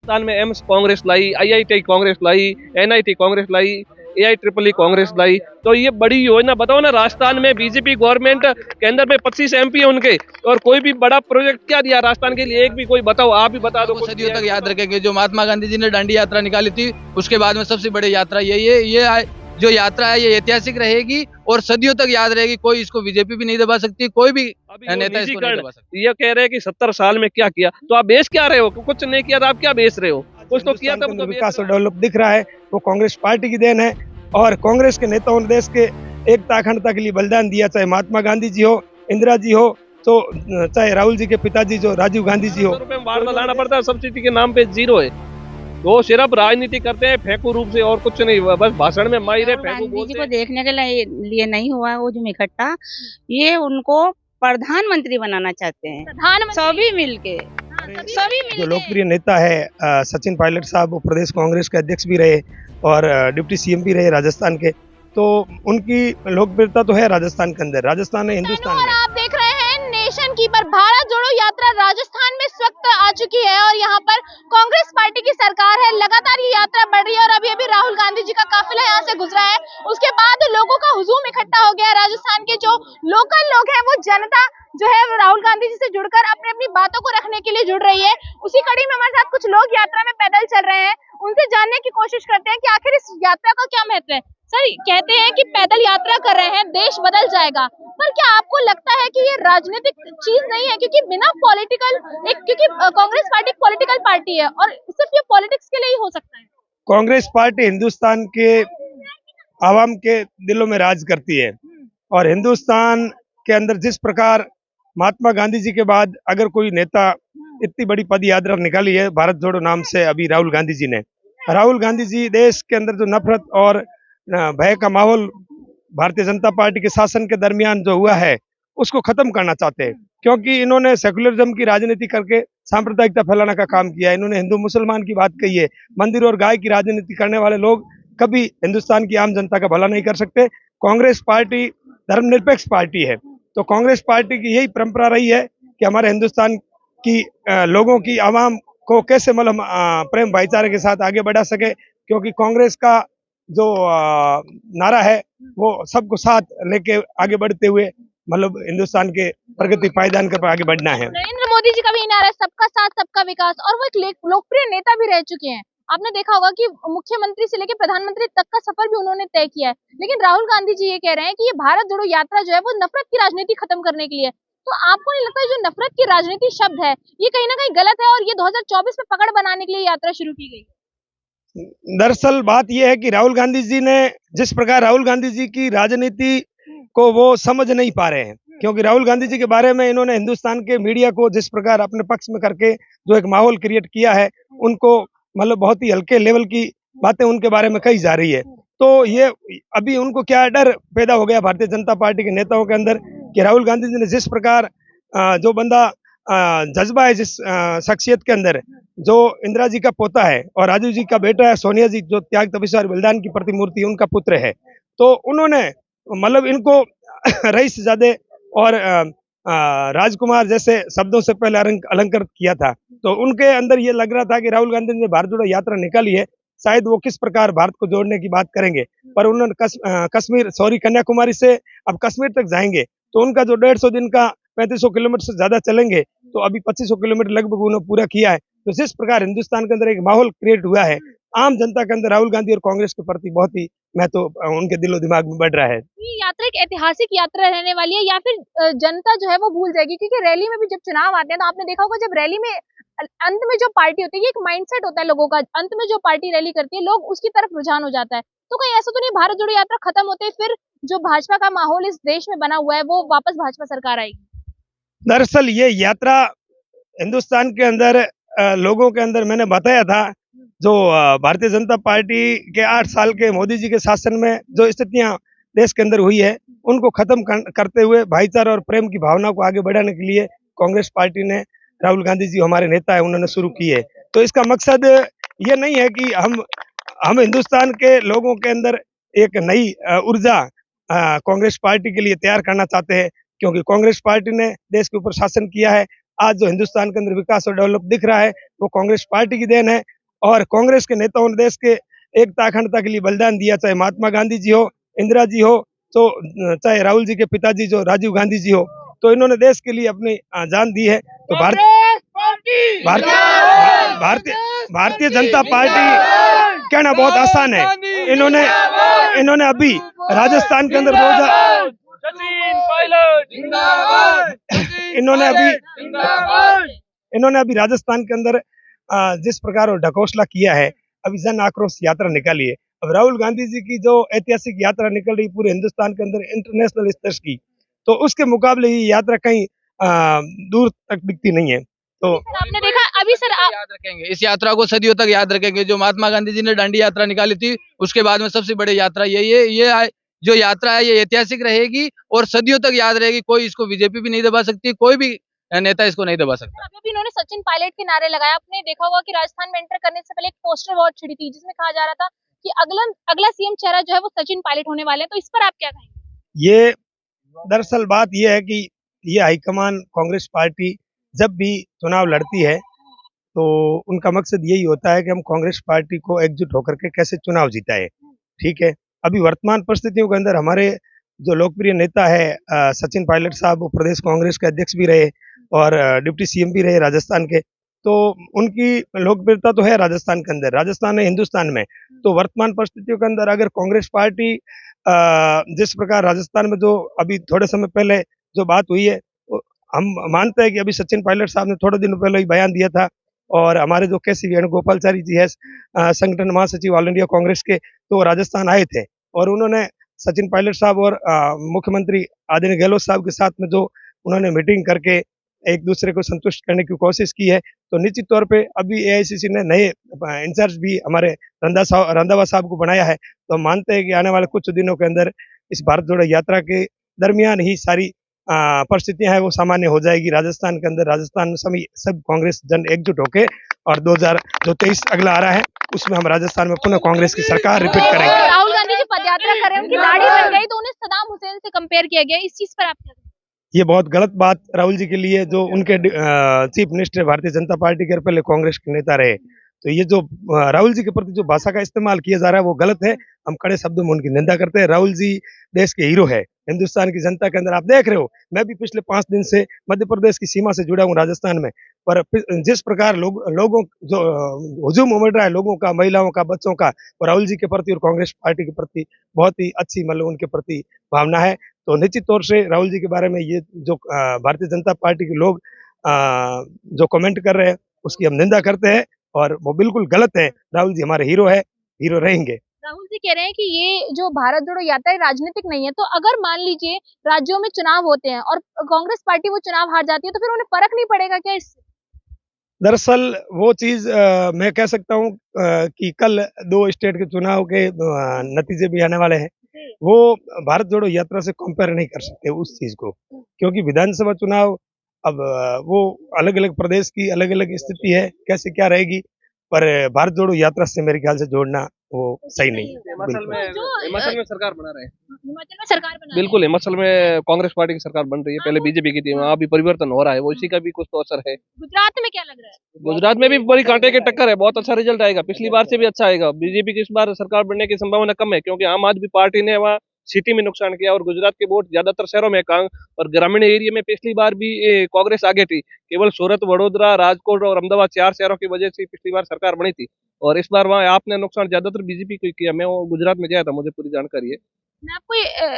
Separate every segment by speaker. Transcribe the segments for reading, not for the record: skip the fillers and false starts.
Speaker 1: राजस्थान में एम्स कांग्रेस लाई, आईआईटी कांग्रेस लाई, एनआईटी कांग्रेस लाई, एआईट्रिपल कांग्रेस लाई। तो ये बड़ी योजना बताओ ना, राजस्थान में बीजेपी गवर्नमेंट के अंदर में 25 एमपी है उनके, और कोई भी बड़ा प्रोजेक्ट क्या दिया राजस्थान के लिए? एक भी कोई बताओ, आप भी बता दो।
Speaker 2: सदियों तक याद रखेंगे जो महात्मा गांधी जी ने दांडी यात्रा निकाली थी, उसके बाद में सबसे बड़ी यात्रा ये जो यात्रा है ये ऐतिहासिक रहेगी और सदियों तक याद रहेगी। कोई इसको बीजेपी भी नहीं दबा सकती, कोई भी नेता इसको नहीं दबा सकता।
Speaker 1: ये कह रहे हैं कि 70 साल में क्या किया, तो आप बेच क्या रहे हो? कुछ नहीं किया तो आप क्या बेच रहे हो? कुछ तो किया तब तो
Speaker 3: विकास और डेवलप दिख रहा है, वो कांग्रेस पार्टी की देन है। और कांग्रेस के नेताओं ने देश के एकता अखंडता के लिए बलिदान दिया, चाहे महात्मा गांधी जी हो, इंदिरा जी हो, तो चाहे राहुल जी के पिताजी जो राजीव गांधी जी हो।
Speaker 1: लाना पड़ता है, सब्सिडी के नाम पे जीरो है। वो सिर्फ राजनीति करते हैं फेंकू रूप से, और कुछ नहीं, बस भाषण में माहिर फेंकू
Speaker 4: गांधी जी को देखने के लिए नहीं हुआ है वो जो इकट्ठा, ये उनको प्रधानमंत्री बनाना चाहते हैं, सभी मिलके।
Speaker 3: जो लोकप्रिय नेता है सचिन पायलट साहब, वो प्रदेश कांग्रेस के अध्यक्ष भी रहे और डिप्टी सीएम भी रहे राजस्थान के, तो उनकी लोकप्रियता तो है राजस्थान के अंदर। राजस्थान है हिंदुस्तान में।
Speaker 5: आप देख रहे हैं नेशन की पर भारत जोड़ो यात्रा राजस्थान में इस वक्त आ चुकी है और यहाँ पर कांग्रेस पार्टी की सरकार है। लगातार ये यात्रा बढ़ रही है और अभी अभी राहुल गांधी जी का काफिला यहाँ से गुजरा है। उसके बाद लोगों का हुजूम इकट्ठा हो गया। राजस्थान के जो लोकल लोग हैं, वो जनता जो है राहुल गांधी जी से जुड़कर अपनी अपनी बातों को रखने के लिए जुड़ रही है। उसी कड़ी में हमारे साथ कुछ लोग यात्रा में पैदल चल रहे हैं, उनसे जानने की कोशिश करते हैं कि आखिर इस यात्रा का क्या महत्व है। सर, कहते हैं कि पैदल यात्रा कर रहे हैं, देश बदल जाएगा, पर क्या आपको लगता है कि ये राजनीतिक चीज नहीं है? क्योंकि बिना पॉलिटिकल क्योंकि कांग्रेस पार्टी पॉलिटिकल पार्टी है और सिर्फ ये पॉलिटिक्स के लिए ही हो सकता है।
Speaker 3: कांग्रेस पार्टी हिंदुस्तान के आवाम के दिलों में राज करती है और हिंदुस्तान के अंदर जिस प्रकार महात्मा गांधी जी के बाद अगर कोई नेता इतनी बड़ी पद यात्रा निकाली है भारत जोड़ो नाम से, अभी राहुल गांधी जी ने, राहुल गांधी जी देश के अंदर जो नफरत और भय का माहौल भारतीय जनता पार्टी के शासन के दरमियान जो हुआ है उसको खत्म करना चाहते हैं, क्योंकि इन्होंने सेकुलरिज्म की राजनीति करके सांप्रदायिकता फैलाने का काम किया है। इन्होंने हिंदू मुसलमान की बात कही है। मंदिर और गाय की राजनीति करने वाले लोग कभी हिंदुस्तान की आम जनता का भला नहीं कर सकते। कांग्रेस पार्टी धर्मनिरपेक्ष पार्टी है, तो कांग्रेस पार्टी की यही परंपरा रही है कि हमारे हिंदुस्तान की लोगों की आवाम को कैसे मतलब प्रेम भाईचारे के साथ आगे बढ़ा सके, क्योंकि कांग्रेस का जो नारा है वो सबको साथ लेके आगे बढ़ते हुए मतलब हिंदुस्तान के प्रगति पायदान कर आगे बढ़ना है।
Speaker 5: नरेंद्र मोदी जी का भी नारा है सबका साथ सबका विकास, और वो एक लोकप्रिय नेता भी रह चुके हैं। आपने देखा होगा कि मुख्यमंत्री से लेकर प्रधानमंत्री तक का सफर भी उन्होंने तय किया है। लेकिन राहुल गांधी जी ये कह रहे हैं कि ये भारत जोड़ो यात्रा जो है वो नफरत की राजनीति खत्म करने के लिए। तो आपको नहीं लगता जो नफरत की राजनीति शब्द है ये कहीं ना कहीं गलत है और ये 2024 में पकड़ बनाने के लिए यात्रा शुरू की गई?
Speaker 3: दरअसल बात यह है कि राहुल गांधी जी ने जिस प्रकार राहुल गांधी जी की राजनीति को वो समझ नहीं पा रहे हैं, क्योंकि राहुल गांधी जी के बारे में इन्होंने हिंदुस्तान के मीडिया को जिस प्रकार अपने पक्ष में करके जो एक माहौल क्रिएट किया है, उनको मतलब बहुत ही हल्के लेवल की बातें उनके बारे में कही जा रही है। तो ये अभी उनको क्या डर पैदा हो गया भारतीय जनता पार्टी के नेताओं के अंदर कि राहुल गांधी जी ने जिस प्रकार जो बंदा जज्बा है जिस शख्सियत के अंदर, जो इंदिरा जी का पोता है और राजीव जी का बेटा है, सोनिया जी जो त्याग तपस्या और बलिदान की प्रतिमूर्ति उनका पुत्र है, तो उन्होंने मतलब इनको रईसजादे और राजकुमार जैसे शब्दों से पहले अलंकृत किया था। तो उनके अंदर ये लग रहा था कि राहुल गांधी ने भारत जोड़ो यात्रा निकाली है, शायद वो किस प्रकार भारत को जोड़ने की बात करेंगे, पर उन्होंने कन्याकुमारी से अब कश्मीर तक जाएंगे, तो उनका जो 150 दिन का 3500 किलोमीटर से ज्यादा चलेंगे, तो अभी 2500 किलोमीटर लगभग उन्होंने पूरा किया है। तो जिस प्रकार हिंदुस्तान के अंदर एक माहौल क्रिएट हुआ है, आम जनता के अंदर राहुल गांधी और कांग्रेस के प्रति बहुत ही महत्व उनके दिलो दिमाग में बढ़ रहा है।
Speaker 5: ये यात्रा एक ऐतिहासिक यात्रा रहने वाली है या फिर जनता जो है वो भूल जाएगी? क्योंकि रैली में भी जब चुनाव आते हैं तो आपने देखा होगा जब रैली में अंत में जो पार्टी होती है, ये एक माइंडसेट होता है लोगों का, अंत में जो पार्टी रैली करती है लोग उसकी तरफ रुझान हो जाता है। तो कहीं ऐसा तो नहीं भारत जोड़ो यात्रा खत्म होते फिर जो भाजपा का माहौल इस देश में बना हुआ है वो वापस भाजपा सरकार आएगी?
Speaker 3: दरअसल ये यात्रा हिंदुस्तान के अंदर लोगों के अंदर, मैंने बताया था, जो भारतीय जनता पार्टी के 8 साल के मोदी जी के शासन में जो स्थितियां देश के अंदर हुई है, उनको खत्म करते हुए भाईचारा और प्रेम की भावना को आगे बढ़ाने के लिए कांग्रेस पार्टी ने, राहुल गांधी जी हमारे नेता है, उन्होंने शुरू की है। तो इसका मकसद ये नहीं है कि हम हिंदुस्तान के लोगों के अंदर एक नई ऊर्जा कांग्रेस पार्टी के लिए तैयार करना चाहते हैं, क्योंकि कांग्रेस पार्टी ने देश के ऊपर शासन किया है। आज जो हिंदुस्तान के अंदर विकास और डेवलप दिख रहा है वो कांग्रेस पार्टी की देन है। और कांग्रेस के नेताओं ने देश के एकता अखंडता के लिए बलिदान दिया, चाहे महात्मा गांधी जी हो, इंदिरा जी हो, तो चाहे राहुल जी के पिताजी जो राजीव गांधी जी हो, तो इन्होंने देश के लिए अपनी जान दी है। तो भारतीय जनता पार्टी कहना बहुत आसान है। इन्होंने अभी राजस्थान के अंदर इन्होंने अभी राजस्थान के अंदर जिस प्रकार ढकोसला किया है, अभी जन आक्रोश यात्रा निकाली है। अब राहुल गांधी जी की जो ऐतिहासिक यात्रा निकल रही पूरे हिंदुस्तान के अंदर इंटरनेशनल स्तर की, तो उसके मुकाबले ये यात्रा कहीं दूर तक दिखती नहीं है। तो
Speaker 5: आपने देखा अभी सर
Speaker 2: याद रखेंगे, इस यात्रा को सदियों तक याद रखेंगे। जो महात्मा गांधी जी ने दांडी यात्रा निकाली थी, उसके बाद में सबसे बड़ी यात्रा यही है। ये जो यात्रा है ये ऐतिहासिक रहेगी और सदियों तक याद रहेगी। कोई इसको बीजेपी भी नहीं दबा सकती, कोई भी नेता इसको नहीं दबा सकता।
Speaker 5: अभी भी इन्होंने सचिन पायलट के नारे लगाया। आपने देखा होगा कि राजस्थान में एंटर करने से पहले एक पोस्टर वॉर छिड़ी थी जिसमें कहा जा रहा था कि अगला सीएम चेहरा जो है वो सचिन पायलट होने वाले हैं। तो इस पर आप क्या कहेंगे?
Speaker 3: ये दरअसल बात यह है कि ये हाईकमान कांग्रेस पार्टी जब भी चुनाव लड़ती है तो उनका मकसद यही होता है कि हम कांग्रेस पार्टी को एकजुट होकर के कैसे चुनाव जिताए। ठीक है, अभी वर्तमान परिस्थितियों के अंदर हमारे जो लोकप्रिय नेता है सचिन पायलट साहब, वो प्रदेश कांग्रेस के अध्यक्ष भी रहे और डिप्टी सीएम भी रहे राजस्थान के, तो उनकी लोकप्रियता तो है राजस्थान के अंदर, राजस्थान है हिंदुस्तान में। तो वर्तमान परिस्थितियों के अंदर अगर कांग्रेस पार्टी जिस प्रकार राजस्थान में जो अभी थोड़े समय पहले जो बात हुई है, हम मानते हैं कि अभी सचिन पायलट साहब ने थोड़े दिनों पहले ही बयान दिया था और हमारे जो के सी वेणुगोपालचारी जी है संगठन महासचिव ऑल इंडिया कांग्रेस के, तो राजस्थान आए थे और उन्होंने सचिन पायलट साहब और मुख्यमंत्री आदरणीय गहलोत साहब के साथ में जो उन्होंने मीटिंग करके एक दूसरे को संतुष्ट करने की कोशिश की है। तो निश्चित तौर पे अभी एआईसीसी ने नए इंचार्ज भी हमारे रंधावा साहब को बनाया है। तो हम मानते हैं कि आने वाले कुछ दिनों के अंदर इस भारत जोड़ो यात्रा के दरमियान ही सारी परिस्थितियां हैं वो सामान्य हो जाएगी राजस्थान के अंदर। राजस्थान में सभी सब कांग्रेस जन एकजुट होके और 2023 अगला आ रहा है, उसमें हम राजस्थान में पुनः कांग्रेस की सरकार रिपीट करेंगे।
Speaker 5: राहुल गांधी जी पदयात्रा कर रहे हैं, उनकी दाढ़ी बन गई तो उन्हें सद्दाम हुसैन से कंपेयर किया गया। इस चीज पर आप क्या कहेंगे?
Speaker 3: ये बहुत गलत बात राहुल जी के लिए, जो उनके chief minister Bharatiya Janata party के पहले कांग्रेस के नेता रहे। तो ये जो राहुल जी के प्रति जो भाषा का इस्तेमाल किया जा रहा है वो गलत है, हम कड़े शब्दों में उनकी निंदा करते हैं। राहुल जी देश के हीरो है, हिंदुस्तान की जनता के अंदर आप देख रहे हो, मैं भी पिछले 5 दिन से मध्य प्रदेश की सीमा से जुड़ा हूँ राजस्थान में, पर जिस प्रकार लोगों जो हुजूम उमड़ रहा है लोगों का, महिलाओं का, बच्चों का, और राहुल जी के प्रति और कांग्रेस पार्टी के प्रति बहुत ही अच्छी मतलब उनके प्रति भावना है। तो निश्चित तौर से राहुल जी के बारे में ये जो भारतीय जनता पार्टी के लोग जो कमेंट कर रहे हैं उसकी हम निंदा करते हैं और वो बिल्कुल गलत है। राहुल जी हमारे हीरो है, हीरो रहेंगे।
Speaker 5: राहुल जी कह रहे हैं कि ये जो भारत जोड़ो यात्रा है राजनीतिक नहीं है। तो अगर मान लीजिए राज्यों में चुनाव होते हैं और कांग्रेस पार्टी वो चुनाव हार जाती है तो फिर उन्हें फर्क नहीं पड़ेगा क्या इससे?
Speaker 3: दरअसल वो चीज मैं कह सकता हूँ कि कल 2 स्टेट के चुनाव के नतीजे भी आने वाले हैं, वो भारत जोड़ो यात्रा से कंपेयर नहीं कर सकते उस चीज को, क्योंकि विधानसभा चुनाव अब वो अलग अलग प्रदेश की अलग अलग स्थिति है, कैसे क्या रहेगी, पर भारत जोड़ो यात्रा से मेरे ख्याल से जोड़ना वो सही नहीं है।
Speaker 1: हिमाचल में सरकार बना रहे हैं,
Speaker 5: हिमाचल में सरकार बना
Speaker 1: बिल्कुल हिमाचल में कांग्रेस पार्टी की सरकार बन रही है, पहले बीजेपी की थी, वहाँ अभी परिवर्तन हो रहा है, वो इसी का भी कुछ तो असर है।
Speaker 5: गुजरात में क्या लग रहा है?
Speaker 1: गुजरात में भी बड़ी कांटे की टक्कर है, बहुत अच्छा रिजल्ट आएगा, पिछली बार से भी अच्छा आएगा। बीजेपी की इस बार सरकार बनने की संभावना कम है क्योंकि आम आदमी पार्टी ने वहाँ सिटी में नुकसान किया और गुजरात के वोट ज्यादातर शहरों में और ग्रामीण एरिया में पिछली बार भी कांग्रेस आगे थी। केवल सूरत, वडोदरा, राजकोट और अहमदाबाद 4 शहरों की वजह से पिछली बार सरकार बनी थी और इस बार वहाँ आपने नुकसान ज्यादातर बीजेपी को किया। मैं वो गुजरात में गया था, मुझे पूरी जानकारी है।
Speaker 5: मैं आपको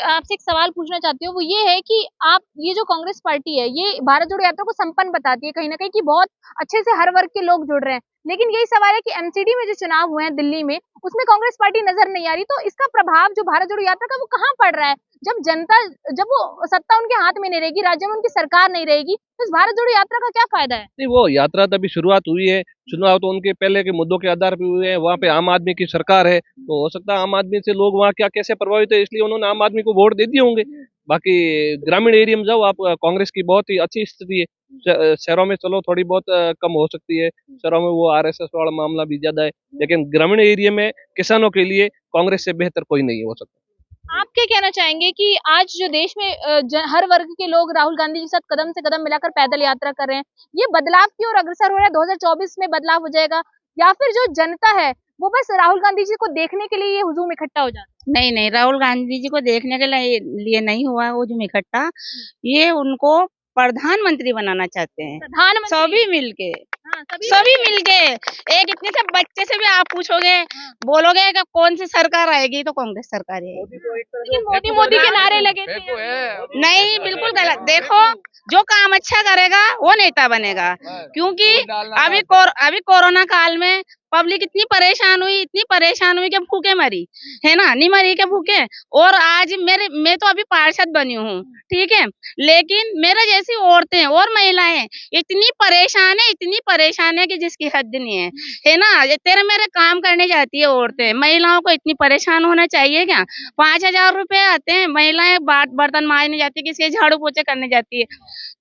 Speaker 5: आपसे एक सवाल पूछना चाहती हूँ, वो ये है कि आप ये जो कांग्रेस पार्टी है ये भारत जोड़ो यात्रा को संपन्न बताती है कहीं ना कहीं कि बहुत अच्छे से हर वर्ग के लोग जुड़ रहे हैं, लेकिन यही सवाल है कि एमसीडी में जो चुनाव हुए हैं दिल्ली में उसमें कांग्रेस पार्टी नजर नहीं आ रही। तो इसका प्रभाव जो भारत जोड़ो यात्रा का वो कहाँ पड़ रहा है? जब वो सत्ता उनके हाथ में नहीं रहेगी, राज्य में उनकी सरकार नहीं रहेगी, तो इस भारत जोड़ो यात्रा का क्या फायदा है?
Speaker 1: नहीं, वो यात्रा तो अभी शुरुआत हुई है, चुनाव तो उनके पहले के मुद्दों के आधार पर हुए हैं, वहाँ पे आम आदमी की सरकार है, तो हो सकता है आम आदमी से लोग वहाँ क्या कैसे प्रभावित है इसलिए उन्होंने आम आदमी को वोट दे दिए होंगे। बाकी ग्रामीण एरिया में जाओ आप, कांग्रेस की बहुत ही अच्छी स्थिति है। शहरों में चलो थोड़ी बहुत कम हो सकती है, शहरों में वो आरएसएस वाला मामला भी ज्यादा है, लेकिन ग्रामीण एरिया में किसानों के लिए कांग्रेस से बेहतर कोई नहीं हो सकता।
Speaker 5: आप क्या कहना चाहेंगे कि आज जो देश में हर वर्ग के लोग राहुल गांधी जी के साथ कदम से कदम मिलाकर पैदल यात्रा कर रहे हैं, ये बदलाव की ओर अग्रसर हो रहा है? 2024 में बदलाव हो जाएगा, या फिर जो जनता है वो बस राहुल गांधी जी को देखने के लिए ये हुजूम इकट्ठा हो जाता है?
Speaker 4: नहीं नहीं, राहुल गांधी जी को देखने के लिए नहीं हुआ वो जो इकट्ठा, ये उनको प्रधानमंत्री बनाना चाहते हैं।
Speaker 5: प्रधानमंत्री
Speaker 4: सभी मिलके,
Speaker 5: हाँ,
Speaker 4: सभी मिलके। एक इतने से बच्चे से भी आप पूछोगे, बोलोगे कि कौन सी सरकार आएगी, तो कांग्रेस सरकार आएगी।
Speaker 5: लेकिन मोदी मोदी के नारे लगे थे।
Speaker 4: नहीं, बिल्कुल गलत। देखो, जो काम अच्छा करेगा वो नेता बनेगा, क्योंकि अभी कोरोना काल में पब्लिक इतनी परेशान हुई कि भूखे मरी, है ना, नहीं मरी के भूखे। और आज मैं तो अभी पार्षद बनी हूँ, ठीक है, लेकिन मेरे जैसी औरतें और महिलाएं इतनी परेशान है कि जिसकी हद नहीं है ना। ये तेरे मेरे काम करने जाती है औरतें, महिलाओं को इतनी परेशान होना चाहिए क्या? 5,000 रुपए आते हैं, महिलाएं बर्तन मांजने जाती है, किसी के झाड़ू पोछे करने जाती है,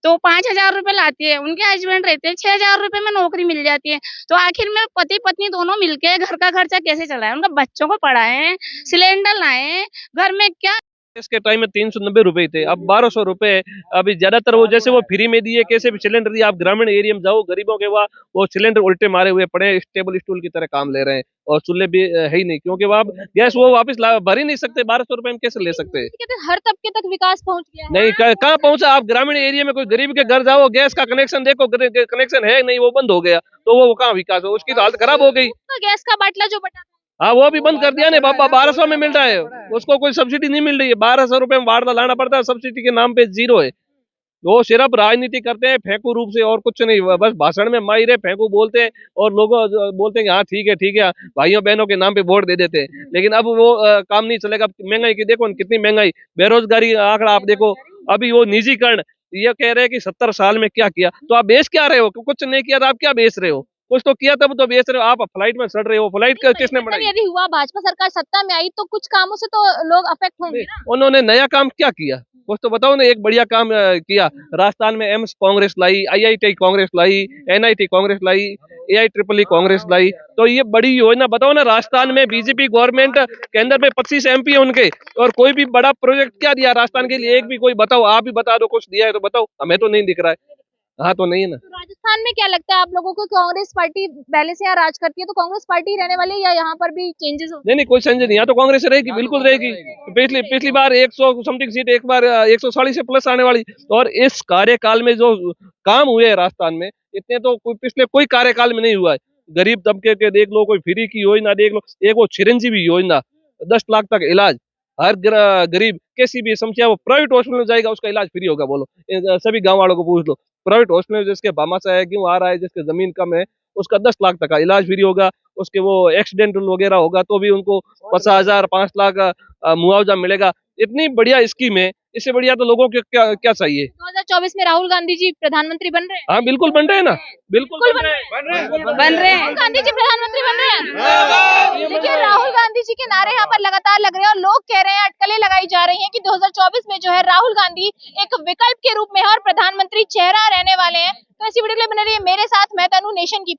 Speaker 4: तो 5,000 रुपए लाती है। उनके हस्बैंड रहते हैं, 6,000 रुपए में नौकरी मिल जाती है। तो आखिर में पति पत्नी दोनों मिलके घर का खर्चा कैसे चलाएं? उनके बच्चों को पढ़ाएं, सिलेंडर लाएं, घर में क्या।
Speaker 1: इसके टाइम में 390 रुपए थे, अब 1200 रुपए। अभी ज्यादातर वो जैसे वो फ्री में दिए, कैसे भी सिलेंडर दिए। आप ग्रामीण एरिया में जाओ, गरीबों के वहाँ वो सिलेंडर उल्टे मारे हुए पड़े, टेबल स्टूल की तरह काम ले रहे हैं, और चूल्हे भी है ही नहीं, क्योंकि वो आप गैस वो वापस भर ही नहीं सकते। 1200 रुपए में कैसे ले सकते हैं?
Speaker 5: कहते हैं हर तबके तक विकास पहुंच गया है।
Speaker 1: नहीं, कहाँ पहुंचा? आप ग्रामीण एरिया में कोई गरीब के घर जाओ, गैस का कनेक्शन देखो, कनेक्शन है नहीं, वो बंद हो गया, तो वो कहाँ विकास हो? उसकी तो हालत खराब हो गई।
Speaker 5: तो गैस का बाटला जो बटा
Speaker 1: हाँ, वो भी बंद कर दिया ने बाबा। 1200 में मिल रहा है, उसको कोई सब्सिडी नहीं मिल रही है। 1200 रुपए में बाटला लाना पड़ता है, सब्सिडी के नाम पे जीरो है। वो सिर्फ राजनीति करते हैं फेंकू रूप से, और कुछ नहीं। बस भाषण में माहिर फेंकू बोलते हैं, और लोग बोलते हैं कि हाँ ठीक है, भाइयों बहनों के नाम पे वोट दे देते हैं। लेकिन अब वो काम नहीं चलेगा। महंगाई की देखो कितनी महंगाई, बेरोजगारी आंकड़ा आप देखो। अभी वो निजीकरण, ये कह रहे हैं कि 70 साल में क्या किया, तो आप बेच क्या रहे हो? कुछ नहीं किया तो आप क्या बेच रहे हो? कुछ तो किया तब तो बेच रहे हो। आप फ्लाइट में चढ़ रहे हो, फ्लाइट किसने
Speaker 5: मतलब
Speaker 1: बनाई?
Speaker 5: यदि हुआ भाजपा सरकार सत्ता में आई तो कुछ कामों से तो लोग अफेक्ट होंगे ना।
Speaker 1: उन्होंने नया काम क्या किया? कुछ तो बताओ ना। एक बढ़िया काम किया। राजस्थान में एम्स कांग्रेस लाई, IIT कांग्रेस लाई, NIT कांग्रेस लाई, AIEEE कांग्रेस लाई। तो ये बड़ी योजना बताओ ना। राजस्थान में बीजेपी गवर्नमेंट केंद्र में 25 MP है उनके, और कोई भी बड़ा प्रोजेक्ट क्या दिया राजस्थान के लिए? एक भी कोई बताओ, आप भी बता दो, कुछ दिया है तो बताओ। हमें तो नहीं दिख रहा है। हाँ, तो नहीं है ना।
Speaker 5: तो राजस्थान में क्या लगता है आप लोगों को, कांग्रेस पार्टी पहले से यहाँ राज करती है तो कांग्रेस पार्टी रहने वाली है या यहाँ पर भी चेंजेस होंगे?
Speaker 1: नहीं, कोई संजय नहीं, यहाँ तो कांग्रेस रहेगी, बिल्कुल रहेगी। पिछली बार 100 समथिंग सीट, एक बार 140 से प्लस आने वाली। और इस कार्यकाल में जो काम हुए हैं राजस्थान में, इतने तो पिछले कोई कार्यकाल में नहीं हुआ है। गरीब तबके के देख लो, कोई फ्री की योजना देख लो, एक वो चिरंजीवी योजना, 10 लाख तक इलाज। हर गरीब कैसी भी समस्या, वो प्राइवेट हॉस्पिटल में जाएगा, उसका इलाज फ्री होगा। बोलो, सभी गांव वालों को पूछ लो। प्राइवेट हॉस्पिटल में जिसके भामाशाह है, क्यों आ रहा है, जिसके जमीन कम है, उसका 10 लाख तक का इलाज फ्री होगा। उसके वो एक्सीडेंटल वगैरह होगा तो भी उनको 50,000 5 लाख मुआवजा मिलेगा। इतनी बढ़िया स्कीम है, इससे बढ़िया तो लोगों को क्या चाहिए?
Speaker 5: 2024 में राहुल गांधी जी प्रधानमंत्री बन रहे हैं?
Speaker 1: हाँ, बिल्कुल बन रहे हैं ना, बिल्कुल बन रहे हैं।
Speaker 5: राहुल गांधी जी प्रधानमंत्री बन रहे हैं। देखिए, राहुल गांधी जी के नारे यहाँ पर लगातार लग रहे हैं और लोग कह रहे हैं, अटकलें लगाई जा रही हैं कि 2024 में जो है राहुल गांधी एक विकल्प के रूप में है और प्रधानमंत्री चेहरा रहने वाले हैं। तो ऐसी वीडियो के लिए बने रहिए मेरे साथ। मैं तनु, नेशन की।